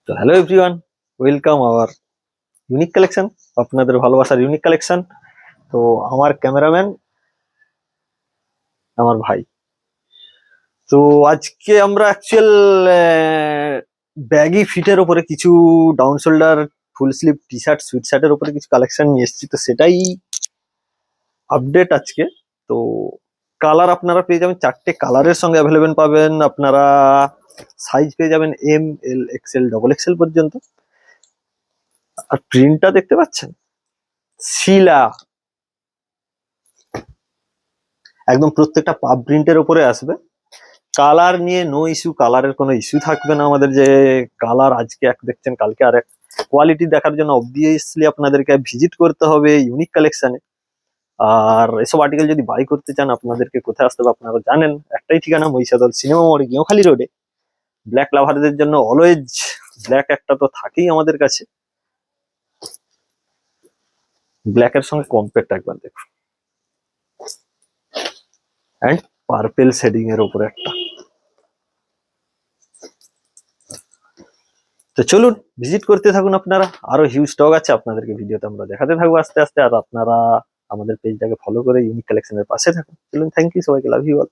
তো hello everyone, welcome hour unique collection, আপনাদের ভালোবাসার ইউনিক কালেকশন। তো আমার ক্যামেরাম্যান আমার ভাই। তো আজকে আমরা অ্যাকচুয়াল ব্যাগি ফিটের ওপরে কিছু down shoulder full sleeve T shirt sweet শার্টের উপরে কিছু কালেকশন নিয়ে এসেছি, তো সেটাই আপডেট আজকে। তো কালার আপনারা পেয়ে যাবেন, 4টে কালারের সঙ্গে অ্যাভেলেবেল পাবেন আপনারা। সাইজ পেয়ে যাবেন এম, এল, এক্সেল, ডবল এক্সেল পর্যন্ত। আর প্রিন্টটা দেখতে পাচ্ছেন, শিলা, একদম প্রত্যেকটা পাব প্রিন্টের উপরে আসবে। কালার নিয়ে নো ইস্যু, কালারের কোনো ইস্যু থাকবে না আমাদের। যে কালার আজকে এক দেখছেন, কালকে আরেক। কোয়ালিটি দেখার জন্য অবভিয়াসলি আপনাদেরকে ভিজিট করতে হবে ইউনিক কালেকশনে। আর এসব আর্টিকেল যদি বাই করতে চান, আপনাদেরকে কোথায় আসতে হবে আপনারা জানেন, একটাই ঠিকানা, মহিষাদল সিনেমা মোড়, গেঁওখালি রোডে। ব্ল্যাক লাভারদের জন্য অলওয়েজ ব্ল্যাক একটা তো থাকেই আমাদের কাছে। ব্ল্যাকের সঙ্গে কম্পেয়ারটা একবার দেখুন, অ্যান্ড পার্পেল শেডিং এর উপরে একটা। তো চলুন ভিজিট করতে থাকুন আপনারা, আরো হিউজ স্টক আছে আপনাদেরকে ভিডিওতে আমরা দেখাতে থাকবো আস্তে আস্তে। আর আপনারা আমাদের পেজটাকে ফলো করে ইউনিক কালেকশনের পাশে থাকুন। চলুন, থ্যাংক ইউ সবাইকে, লাভ ইউ অল।